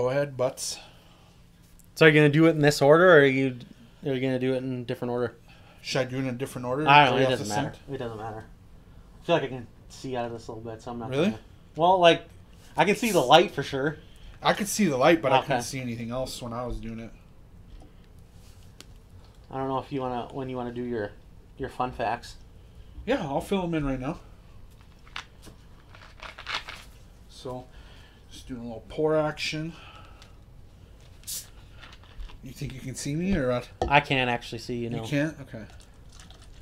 Go ahead, butts. So are you gonna do it in this order, or are you gonna do it in different order? Should I do it in a different order? I don't know. It doesn't matter. It doesn't matter. I feel like I can see out of this a little bit, so I'm not. Really? Well, like I can see the light for sure. I could see the light, but I Okay. couldn't see anything else when I was doing it. I don't know if you when you wanna do your fun facts. Yeah, I'll fill them in right now. So, just doing a little pour action. You think you can see me or what? I can't actually see. You know. You can't? Okay.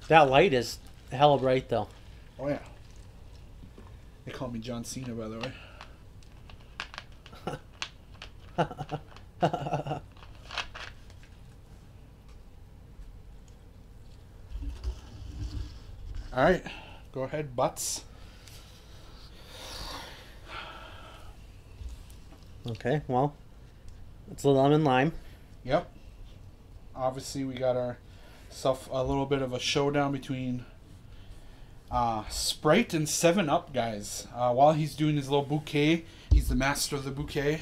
That light is hella bright though. Oh, yeah. They call me John Cena, by the way. All right. Go ahead, butts. Okay, well, it's a lemon lime. Yep. Obviously, we got ourself a little bit of a showdown between Sprite and 7-Up, guys. While he's doing his little bouquet, he's the master of the bouquet.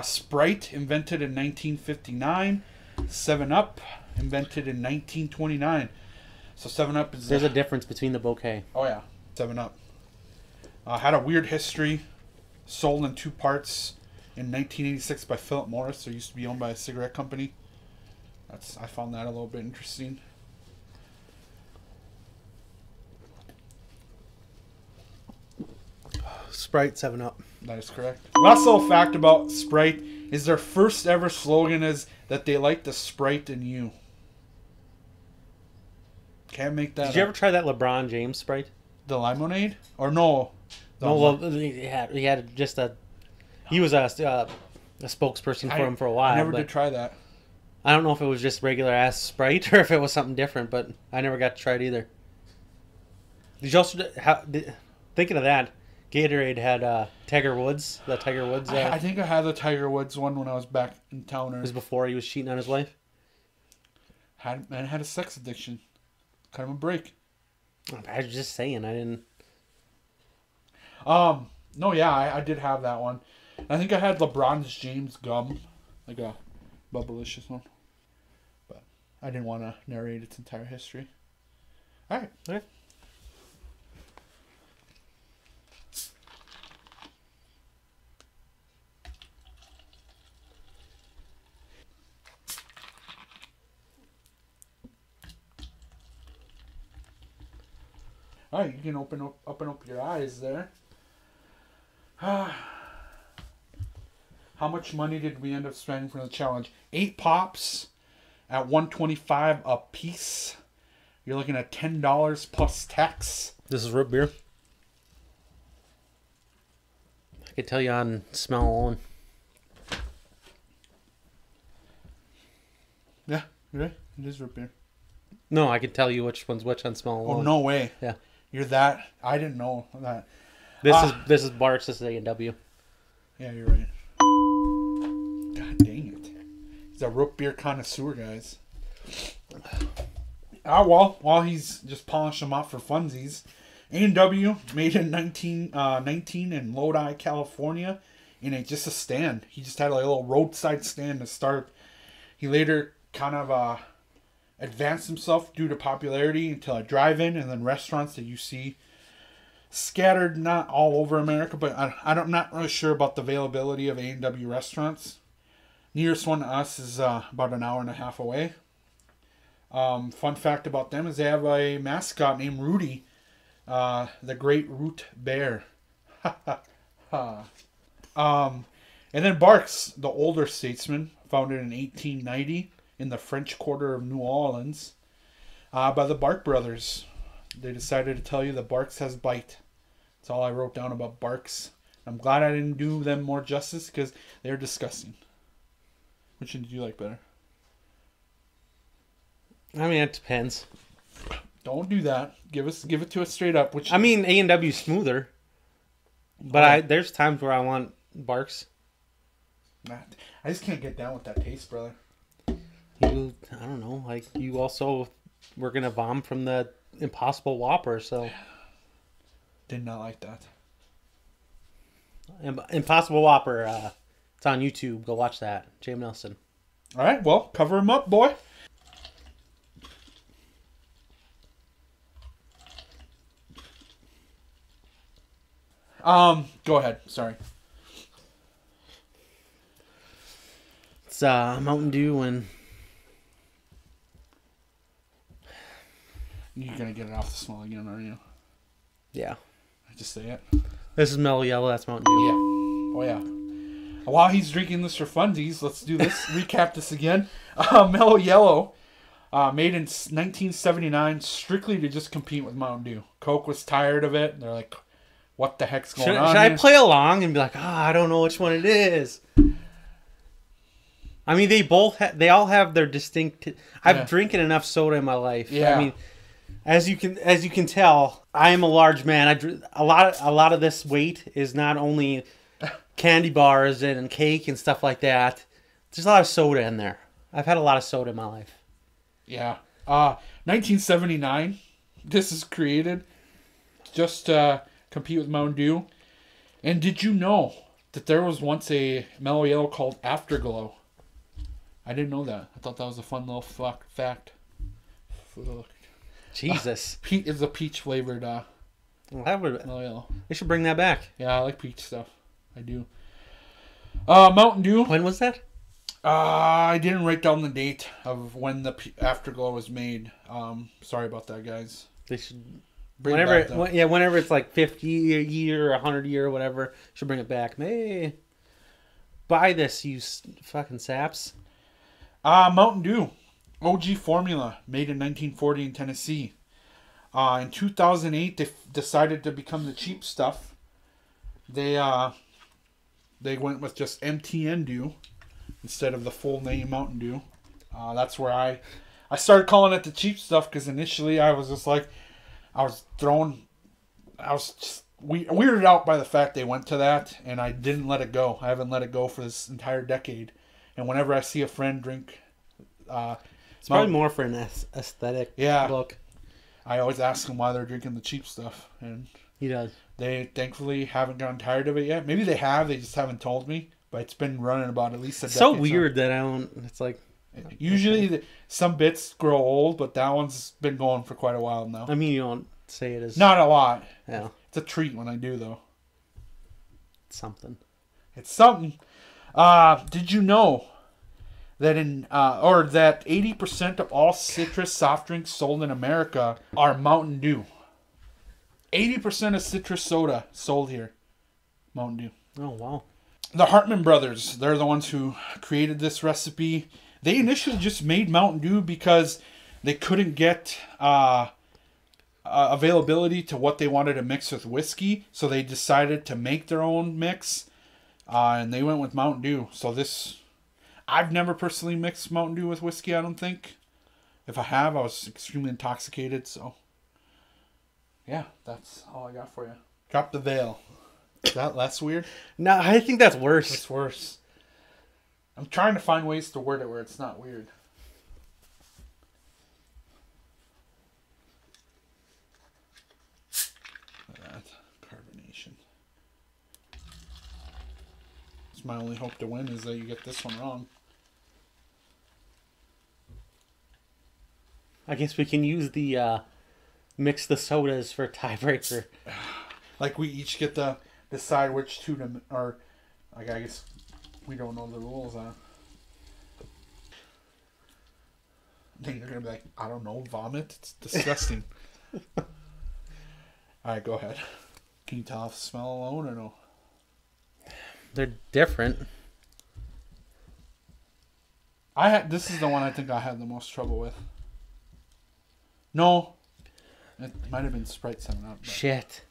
Sprite, invented in 1959. 7-Up, invented in 1929. So 7-Up is... There's a difference between the bouquet. Oh, yeah. 7-Up. Had a weird history. Sold in 2 parts in 1986 by Philip Morris. It used to be owned by a cigarette company. I found that a little bit interesting. Sprite 7-Up. That is correct. Last little fact about Sprite is their first ever slogan is that they like the Sprite in you. Can't make that Did you up. ever try that LeBron James Sprite? The lemonade? Or no? No, well, he had just a... He was a spokesperson for him for a while. I never but did try that. I don't know if it was just regular ass Sprite or if it was something different, but I never got to try it either. Did you also... thinking of that, Gatorade had Tiger Woods. The Tiger Woods... I think I had the Tiger Woods one when I was back in town. It was before he was cheating on his wife. Had a sex addiction. Cut him a break. I was just saying, I didn't... No, yeah, I did have that one. I think I had LeBron's James gum. Like a bubblicious one. But I didn't want to narrate its entire history. Alright. Okay. Alright, you can open up your eyes there. How much money did we end up spending for the challenge? 8 pops at $1.25 a piece. You're looking at $10 plus tax. This is root beer. I could tell you on smell alone. Yeah, right? It is root beer. No, I could tell you which one's which on smell alone. Oh, no way. Yeah. You're that... I didn't know that. This is Barks. This is A&W. Yeah, you're right. God dang it. He's a root beer connoisseur, guys. While he's just polishing them off for funsies, A&W made in 1919 in Lodi, California, in just a stand. He just had a little roadside stand to start. He later kind of advanced himself due to popularity into a drive-in and then restaurants that you see scattered, not all over America, but I'm not really sure about the availability of A&W restaurants. Nearest one to us is about an hour and a half away. Fun fact about them is they have a mascot named Rudy, the Great Root Bear. And then Barks, the older statesman, founded in 1890 in the French Quarter of New Orleans by the Bark brothers. They decided to tell you that Barks has bite. That's all I wrote down about Barks. I'm glad I didn't do them more justice because they're disgusting. Which one did you like better? I mean, it depends. Don't do that. Give it to us straight up. Which I mean, A&W smoother, but there's times where I want Barks. I just can't get down with that taste, brother. I don't know. Like you also were gonna vom from the Impossible Whopper, so Did not like that. Impossible Whopper It's on YouTube. Go watch that. jmnelson. All right, well, cover him up, boy. Go ahead. Sorry. It's Mountain Dew and You're gonna get it off the smell again, are you? yeah. I just say it. This is Mellow Yellow. That's Mountain Dew. Yeah. Oh yeah. While he's drinking this for funsies, let's do this. Recap this again. Mellow Yellow, made in 1979, strictly to just compete with Mountain Dew. Coke was tired of it. They're like, "What the heck's going on?" Should I here? play along and be like, I don't know which one it is? I mean, they all have their distinct. I've drinking enough soda in my life. Yeah. I mean, as you can tell, I am a large man. A lot of this weight is not only candy bars and cake and stuff like that. There's a lot of soda in there. I've had a lot of soda in my life. Yeah. 1979. This is created just to compete with Mountain Dew. And did you know that there was once a Mellow Yellow called Afterglow? I didn't know that. I thought that was a fun little fact. Jesus. It's a peach flavored Mellow Yellow. They should bring that back. Yeah, I like peach stuff. I do. Mountain Dew. When was that? I didn't write down the date of when the Afterglow was made. Sorry about that, guys. They should Bring it back, though. whenever it's like 50 year, 100 year, or whatever, should bring it back. Hey, buy this, you fucking saps. Mountain Dew, OG formula, made in 1940 in Tennessee. In 2008, they decided to become the cheap stuff. They went with just MTN Dew instead of the full name Mountain Dew. That's where I started calling it the cheap stuff, because initially I was just like, I was just weirded out by the fact they went to that, and I didn't let it go. I haven't let it go for this entire decade. And whenever I see a friend drink, it's probably more for an aesthetic look. I always ask them why they're drinking the cheap stuff, and he does. They thankfully haven't gotten tired of it yet. Maybe they have, they just haven't told me. But it's been running about at least a decade. So weird that I don't. It's like usually some bits grow old, but that one's been going for quite a while now. I mean, you don't say it as not a lot. Yeah, it's a treat when I do though. It's something. It's something. Did you know that that 80% of all citrus soft drinks sold in America are Mountain Dew? 80% of citrus soda sold here, Mountain Dew. Oh wow. The Hartman brothers, they're the ones who created this recipe. They initially just made Mountain Dew because they couldn't get availability to what they wanted to mix with whiskey. So they decided to make their own mix. And they went with Mountain Dew. So I've never personally mixed Mountain Dew with whiskey, I don't think. If I have, I was extremely intoxicated. So, yeah, that's all I got for you. Drop the veil. Is that less weird? No, I think that's worse. It's worse. I'm trying to find ways to word it where it's not weird. Look at that. Carbonation. It's my only hope to win is that you get this one wrong. I guess we can use the mix the sodas for tiebreaker. Like we each get to decide which two to, or like I guess we don't know the rules on. Then they're gonna be like, I don't know, vomit. It's disgusting. All right, go ahead. Can you tell off the smell alone or no? They're different. This is the one I think I had the most trouble with. No, it might have been Sprite 7-Up. Shit.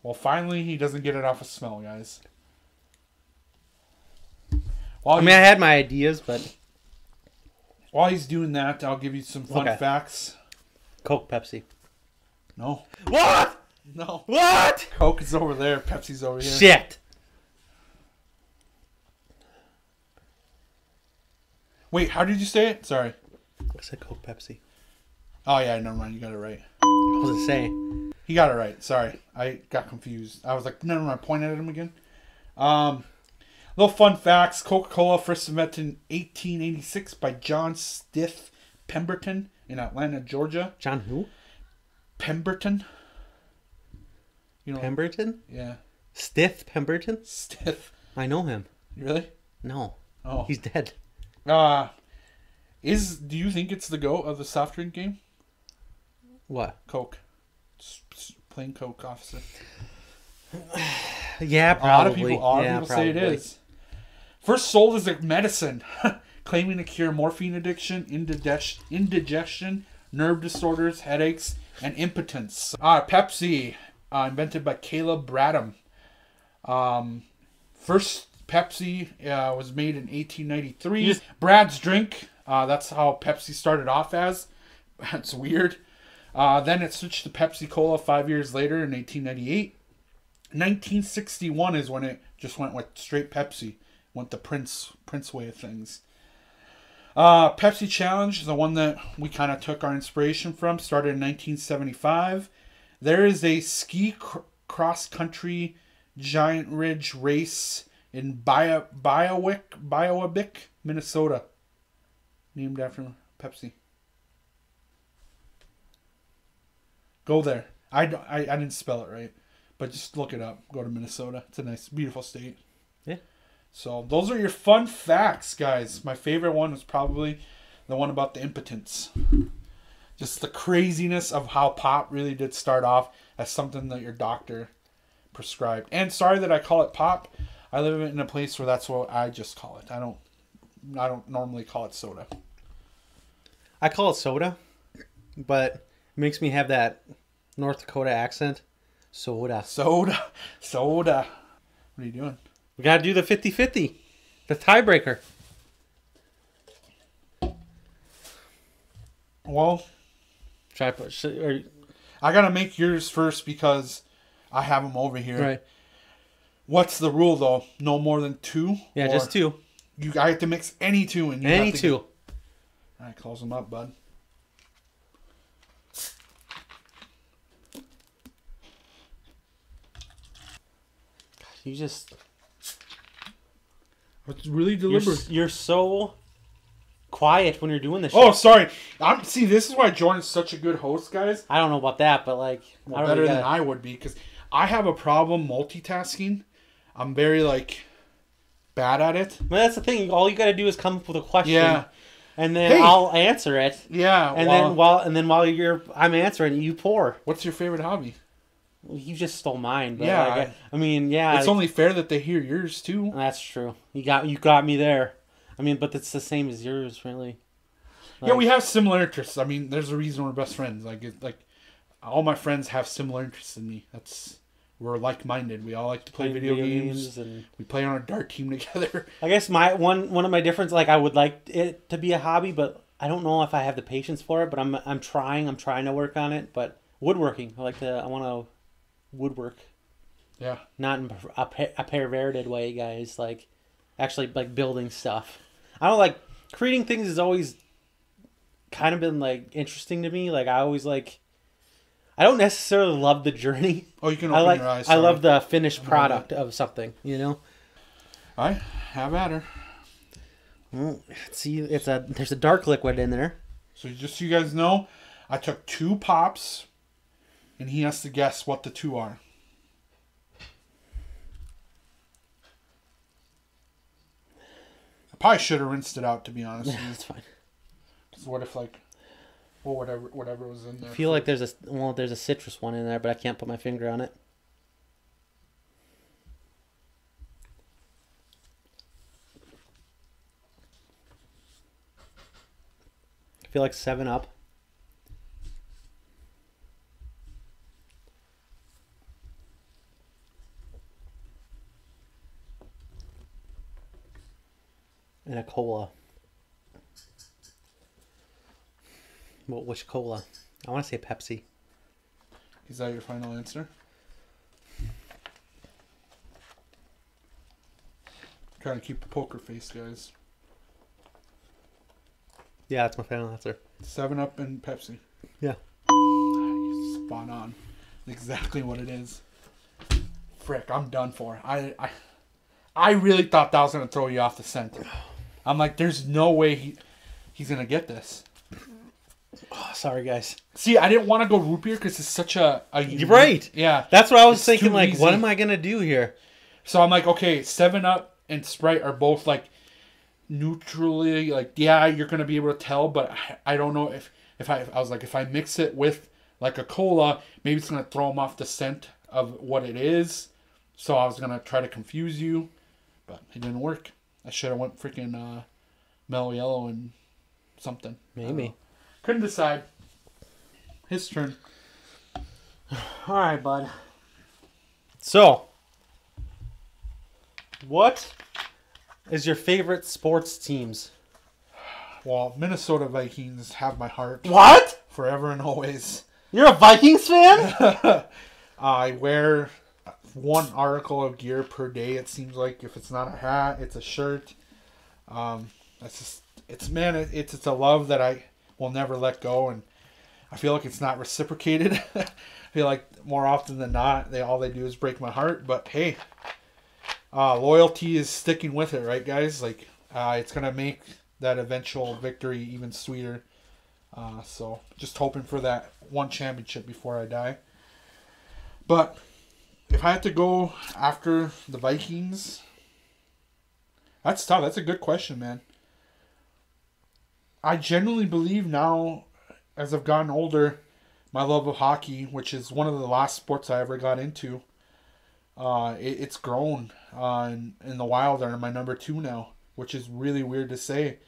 Well, finally, he doesn't get it off of smell, guys. I had my ideas, but while he's doing that, I'll give you some fun facts. Coke, Pepsi. No. What? No. What? Coke is over there. Pepsi's over here. Shit. Wait, how did you say it? Sorry. I said Coke, Pepsi. Oh, yeah, never mind. You got it right. What was it say? He got it right. Sorry. I got confused. I was like, never mind. I pointed at him again. Little fun facts. Coca-Cola first invented in 1886 by John Stith Pemberton in Atlanta, Georgia. John who? Pemberton. You know, Pemberton? Yeah. Stith Pemberton? Stith. I know him. Really? No. Oh. He's dead. Do you think it's the GOAT of the soft drink game? What? Coke. Plain Coke, officer. Yeah, probably. A lot of people say it is. First sold as a medicine, claiming to cure morphine addiction, indigestion, nerve disorders, headaches, and impotence. Pepsi, invented by Caleb Bradham. First Pepsi was made in 1893. Brad's drink, that's how Pepsi started off as. That's weird. Then it switched to Pepsi Cola 5 years later in 1898. 1961 is when it just went with straight Pepsi. Went the Prince way of things. Pepsi Challenge is the one that we kind of took our inspiration from. Started in 1975. There is a ski cross-country giant ridge race in Biowick, Minnesota. Named after Pepsi. Go there. I didn't spell it right. But just look it up. Go to Minnesota. It's a nice, beautiful state. Yeah. So those are your fun facts, guys. My favorite one was probably the one about the impotence. Just the craziness of how pop really did start off as something that your doctor prescribed. And sorry that I call it pop. I live in a place where that's what I just call it. I don't normally call it soda. I call it soda, but it makes me have that North Dakota accent. Soda. Soda. What are you doing? We got to do the 50-50. The tiebreaker. Well, I got to make yours first because I have them over here. Right. What's the rule, though? No more than two? Yeah, just two. I have to mix any two. And any two. All right, close them up, bud. You just... It's really deliberate. You're so quiet when you're doing this Oh, shit. sorry. See, this is why Jordan's such a good host, guys. I don't know about that, but like... Well, better than I would be, because I have a problem multitasking. I'm very, bad at it. Well, that's the thing. All you got to do is come up with a question. Yeah. And then I'll answer it. Yeah. And then while I'm answering, you pour. What's your favorite hobby? Well, you just stole mine. But yeah. I mean, yeah. It's only fair that they hear yours, too. That's true. You got me there. I mean, but it's the same as yours, really. Yeah, we have similar interests. I mean, there's a reason we're best friends. All my friends have similar interests in me. We're like-minded. We all like to play video games. And we play on a dart team together. I guess one of my differences, I would like it to be a hobby, but I don't know if I have the patience for it. But I'm trying to work on it. But woodworking, I want to woodwork. Yeah. Not in a perverted way, guys. Actually, building stuff. I don't creating things has always kind of been interesting to me. I always I don't necessarily love the journey. Oh, you can open your eyes. Sorry. I love the finished product of something, All right, have at her. Well, see, there's a dark liquid in there. So just so you guys know, I took 2 pops, and he has to guess what the 2 are. I probably should have rinsed it out, to be honest. Yeah, that's fine. Because what if whatever was in there. I feel like there's a citrus one in there, but I can't put my finger on it. I feel like 7-Up. And a cola. Well, which cola? I want to say Pepsi. Is that your final answer? Trying to keep a poker face, guys. Yeah, that's my final answer. 7-Up and Pepsi. Yeah. Spot on. Exactly what it is. Frick, I'm done for. I really thought that was gonna throw you off the scent. I'm like, there's no way he's gonna get this. Oh, sorry, guys. See, I didn't want to go root beer because it's such a You're right. Yeah, That's what I was it's thinking. too Like, easy. what am I gonna do here? So I'm like, okay, 7-Up and Sprite are both like neutrally like, yeah, you're gonna be able to tell, but I don't know if I was like, if I mix it with like a cola, maybe it's gonna throw them off the scent of what it is. So I was gonna try to confuse you, but it didn't work. I should have went freaking mellow yellow and something. Maybe. Couldn't decide. His turn. All right, bud. So, what is your favorite sports teams? Well, Minnesota Vikings have my heart. What? Forever and always. You're a Vikings fan? I wear one article of gear per day. It seems like if it's not a hat, it's a shirt. That's just it's a love that I will never let go, and I feel like it's not reciprocated. I feel like more often than not, all they do is break my heart. But hey, loyalty is sticking with it, right, guys? Like it's gonna make that eventual victory even sweeter. So just hoping for that one championship before I die. But if I had to go after the Vikings, that's tough. That's a good question, man. I genuinely believe now, as I've gotten older, my love of hockey, which is one of the last sports I ever got into, it's grown. In the Wild are my number 2 now, which is really weird to say.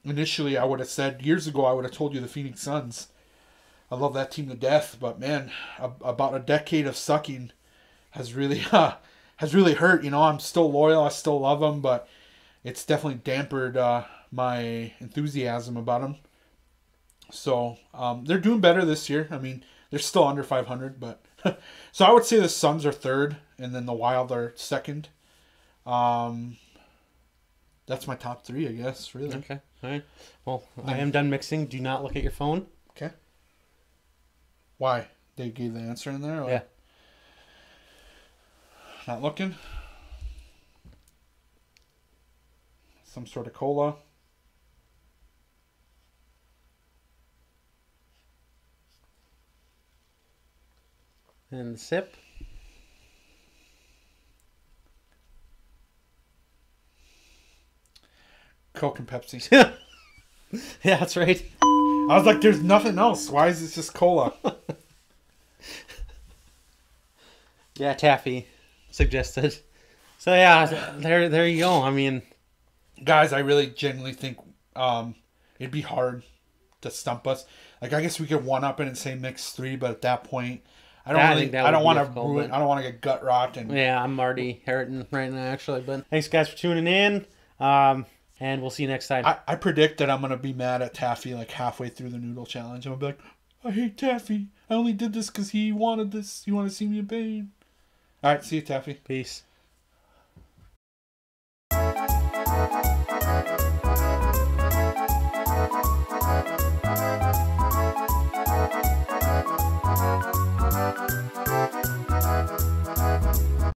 Initially, I would have said, years ago, I would have told you the Phoenix Suns. I love that team to death, but man, about a decade of sucking has really hurt. You know, I'm still loyal, I still love them, but it's definitely dampened my enthusiasm about them. So they're doing better this year. I mean, they're still under 500, but so I would say the Suns are 3rd, and then the Wild are 2nd. That's my top 3, I guess. Really. Okay. All right. Well, I am done mixing. Do not look at your phone. Okay. Why? They gave the answer in there? Or? Yeah. Not looking? Some sort of cola. And sip. Coke and Pepsi. Yeah, that's right. I was like, there's nothing else. Why is this just cola? Yeah, Taffy suggested. So yeah, there you go. I mean, Guys, I really genuinely think it'd be hard to stump us. Like, I guess we could one up it and say mix 3, but at that point, I don't want to ruin. I don't want to get gut rocked. And yeah, I'm already hurting right now, actually. But thanks, guys, for tuning in. And we'll see you next time. I predict that I'm going to be mad at Taffy like halfway through the noodle challenge. I'm going to be like, I hate Taffy. I only did this because he wanted this. He wanted to see me in pain. All right, see you, Taffy. Peace.